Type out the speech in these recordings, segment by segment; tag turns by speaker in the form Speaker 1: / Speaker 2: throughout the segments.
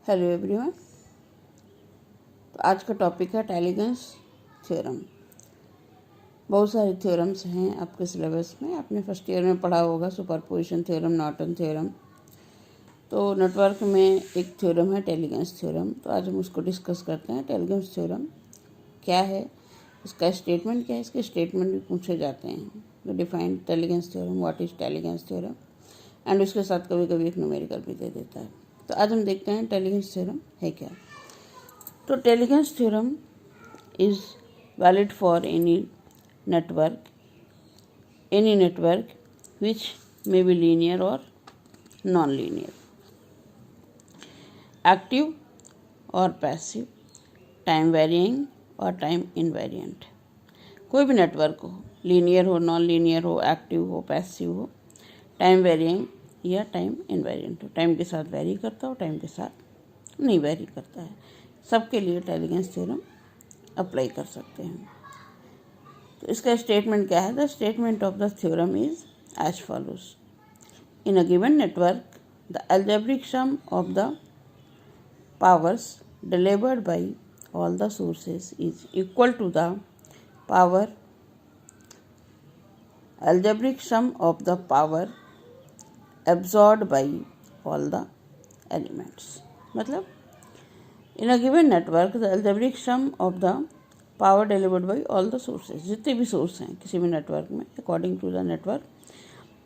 Speaker 1: Hello everyone. तो आज का टॉपिक है टैलिगन्स थ्योरम। बहुत सारे थ्योरम्स हैं आपके सिलेबस में, आपने फर्स्ट ईयर में पढ़ा होगा सुपरपोजिशन थ्योरम, नॉर्टन थ्योरम। तो नेटवर्क में एक थ्योरम है टैलिगन्स थ्योरम, तो आज हम उसको डिस्कस करते हैं। टैलिगन्स थ्योरम क्या है, इसका स्टेटमेंट क्या है, इसके स्टेटमेंट भी पूछे जाते हैं। तो define Tellegen's theorem, what is Tellegen's theorem, and उसके साथ कभी कभी एक न्यूमेरिकल भी दे देता है। तो आज हम देखते हैं टैलिगन्स थ्योरम है क्या। तो Tellegen's theorem is valid for any network which may be linear or non-linear, active or passive, time varying और टाइम इनवेरिएंट। कोई भी नेटवर्क हो, लीनियर हो, नॉन लीनियर हो, एक्टिव हो, पैसिव हो, टाइम वेरिइंग या टाइम इनवेरिएंट हो, टाइम के साथ वेरी करता हो, टाइम के साथ नहीं वेरी करता है, सबके लिए टैलिगन्स थ्योरम अप्लाई कर सकते हैं। तो इसका स्टेटमेंट क्या है? The statement of the theorem is as follows. In a given network the algebraic sum of the powers delivered by all the sources is equal to the power algebraic sum of the power absorbed by all the elements। मतलब in a given network the algebraic sum of the power delivered by all the sources, जितने भी source हैं किसी भी network में, according to the network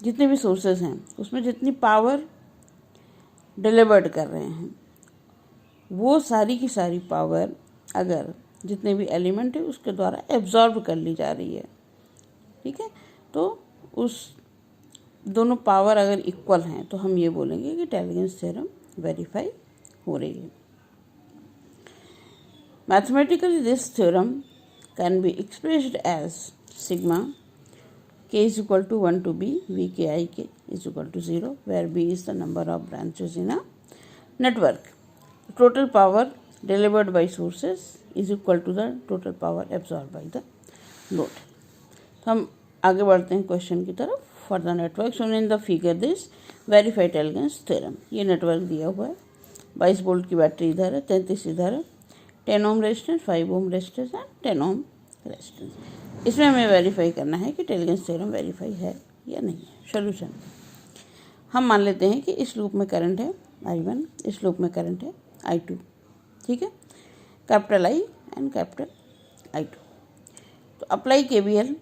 Speaker 1: जितने भी sources हैं उसमें जितनी पावर डिलीवर्ड कर रहे हैं वो सारी की सारी पावर अगर जितने भी एलिमेंट है उसके द्वारा एब्जॉर्ब कर ली जा रही है, ठीक है, तो उस दोनों पावर अगर इक्वल हैं तो हम ये बोलेंगे कि टैलिगन्स थ्योरम वेरीफाई हो रही है। Mathematically this theorem can be expressed as sigma k is equal to 1 to b, v k I k is equal to 0, where b is the number of branches in a network. Total power delivered by sources is equal to the total power absorbed by the load। तो हम आगे बढ़ते हैं question की तरफ। For the network shown in the figure this verify Tellegen's theorem. ये network दिया हुआ है, 22 वोल्ट की बैटरी इधर है, 33 इधर है, 10 ohm resistance, 5 ohm resistance and 10 ohm resistance. इसमें हमें वेरीफाई करना है कि टैलिगन्स थ्योरम वेरीफाई है या नहीं है। सोल्यूशन, हम मान लेते हैं कि इस लूप में करंट है I1, इस लूप में करंट है I2, ठीक है, capital I and capital I2। तो apply KVL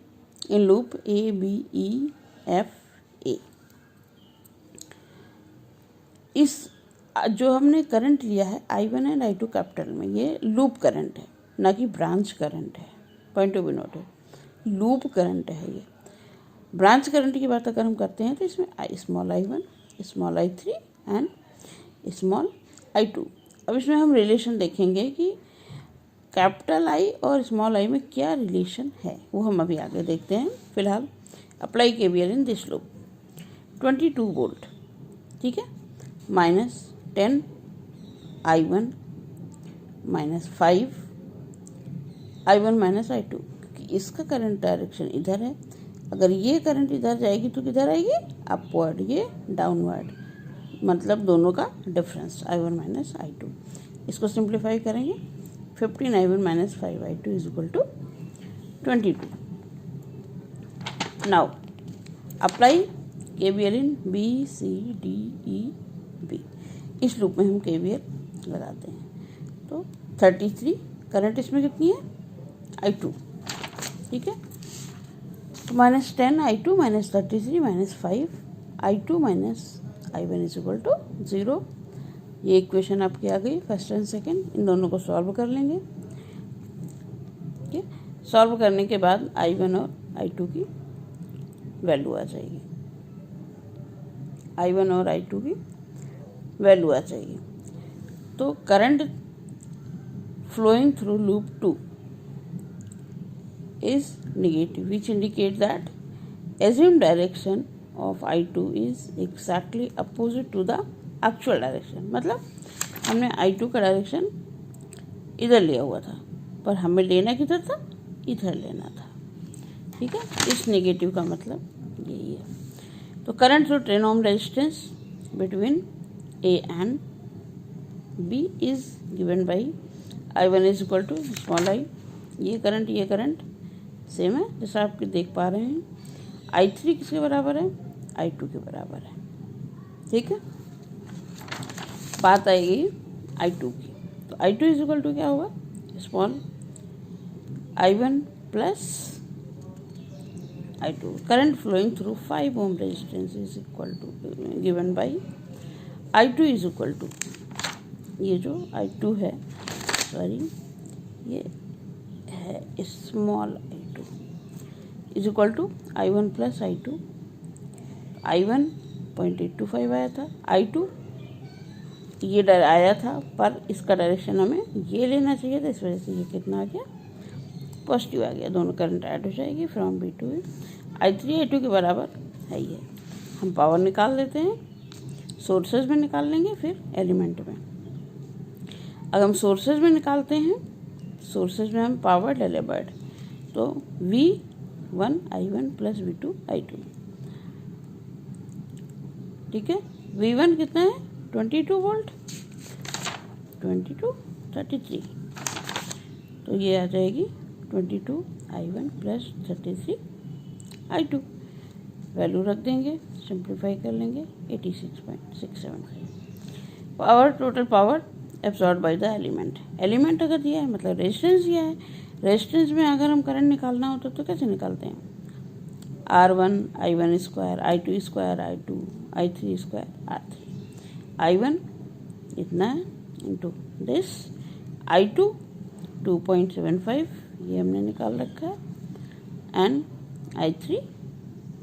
Speaker 1: in loop ABEFA। इस जो हमने करंट लिया है I1 एंड I2 कैपिटल में, ये लूप करंट है ना कि ब्रांच करंट है। Point to be noted, loop current है ये। ब्रांच करंट की बात अगर हम करते हैं तो इसमें small I1, small I3 and small I2। अब इसमें हम रिलेशन देखेंगे कि कैपिटल I और स्मॉल I में क्या रिलेशन है, वो हम अभी आगे देखते हैं। फिलहाल apply KVL in this loop 22 volt, ठीक है, -10 I1 -5 I1 -I2, क्योंकि इसका करंट डायरेक्शन इधर है। अगर ये करंट इधर जाएगी तो किधर आएगी? अपवर्ड, ये डाउनवर्ड, मतलब दोनों का डिफरेंस I1 -I2। इसको सिंप्लीफाई करेंगे, 15 I1 -5 I2 is equal to 22। Now apply KVL in BCDEB। इस लूप में हम KVL लगाते हैं। तो 33 करंट इसमें कितनी है? I2, ठीक है, तो -10 I2 -33 -5 I2 -I1 is equal to 0। ये इक्वेशन आपकी आ गई, फर्स्ट एंड सेकंड। इन दोनों को सॉल्व कर लेंगे, ठीक है। सॉल्व करने के बाद I1 और I2 की वैल्यू आ जाएगी, I1 और I2 की वैल्यू आ जाएगी। तो current flowing through loop 2 is negative, which indicate that assumed direction of I2 is exactly opposite to the actual direction। मतलब हमने I2 का डायरेक्शन इधर लिया हुआ था, पर हमें लेना किधर था? इधर लेना था, ठीक है। इस नेगेटिव का मतलब यही है। तो current through 10 ohm resistance between A and B is given by I1 is equal to small I। ये करंट सेम है जैसा आप देख पा रहे हैं। I3 किसके बराबर है? I2 के बराबर है। ठीक है, बात आएगी I2 की, तो I2 इज इक्वल टू क्या होगा? Small I1 plus I2। Current flowing through 5 ohm resistance is equal to given by I2 is equal to, ये जो I2 है, सॉरी ये है small I2 is equal to I1 plus I2। I1 0.825 आया था, I2 ये आया था, पर इसका डायरेक्शन हमें ये लेना चाहिए था, इस वजह से ये कितना आ गया? पॉजिटिव आ गया। दोनों करंट ऐड हो जाएगी from B to A। I3 I2 के बराबर है ये। हम पावर निकाल लेते हैं, सोर्सेज में निकाल लेंगे फिर एलिमेंट में। अगर हम सोर्सेज में निकालते हैं, सोर्सेज में हम पावर डिलीवर्ड, तो V1 I1 plus V2 I2। ठीक है, V1 कितना है? 22 वोल्ट, 2233, तो ये आ जाएगी 22 I1 प्लस 33 I2। वैल्यू रख देंगे, सिंप्लीफाई कर लेंगे, 86.675। Power, total power absorb by the element. Element अगर दिया है मतलब रेजिस्टेंस दिया है। रेजिस्टेंस में अगर हम करंट निकालना होता तो कैसे निकालते हैं? R1 I1 square, I2 square, I2 I3 square, R3। I1 इतना है इंटू दिस, I2 2.75 ये हमने निकाल रखा है, एंड I3 ये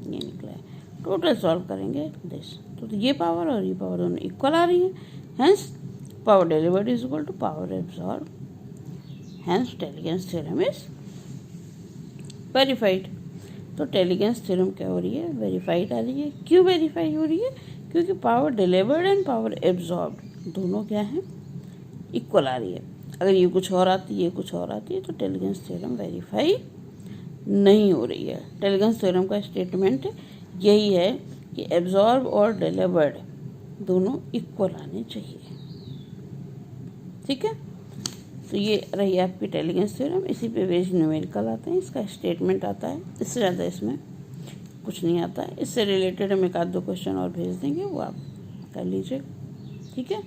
Speaker 1: निकला है। टोटल सॉल्व करेंगे दिस, तो ये पावर और ये पावर दोनों इक्वल आ रही है, hence power delivered is equal to power absorb, hence Tellegen's theorem is verified. तो टेलीगेंस थ्योरम क्या हो रही है? वेरीफाइड आ रही है। क्यों वेरीफाई हो रही है? क्योंकि power delivered and power absorbed दोनों क्या है? इक्वल आ रही है। अगर ये कुछ और आती है, ये कुछ और आती है, तो टेलीगेंस थ्योरम वेरीफाई नहीं हो रही है। टेलीगेंस थ्योरम का स्टेटमेंट यही है कि एब्जॉर्ब और डिलीवर्ड दोनों इक्वल आने चाहिए। ठीक है, तो ये रही आपकी टेलीगेंस थ्योरम। इसी पे बेस्ड न्यूमेरिकल आते हैं, इसका स्टेटमेंट आता है, इससे ज़्यादा इसमें कुछ नहीं आता है। इससे रिलेटेड हम एक आध दो क्वेश्चन और भेज देंगे, वो आप कर लीजिए। ठीक है,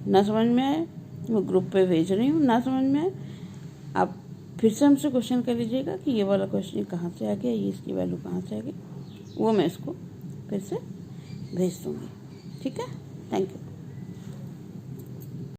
Speaker 1: ना समझ में आए मैं ग्रुप पे भेज रही हूँ, ना समझ में आए आप फिर से हमसे क्वेश्चन कर लीजिएगा कि ये वाला क्वेश्चन कहाँ से आ गया, ये इसकी वैल्यू कहाँ से आ गई, वो मैं इसको फिर से भेज दूँगी। ठीक है, थैंक यू।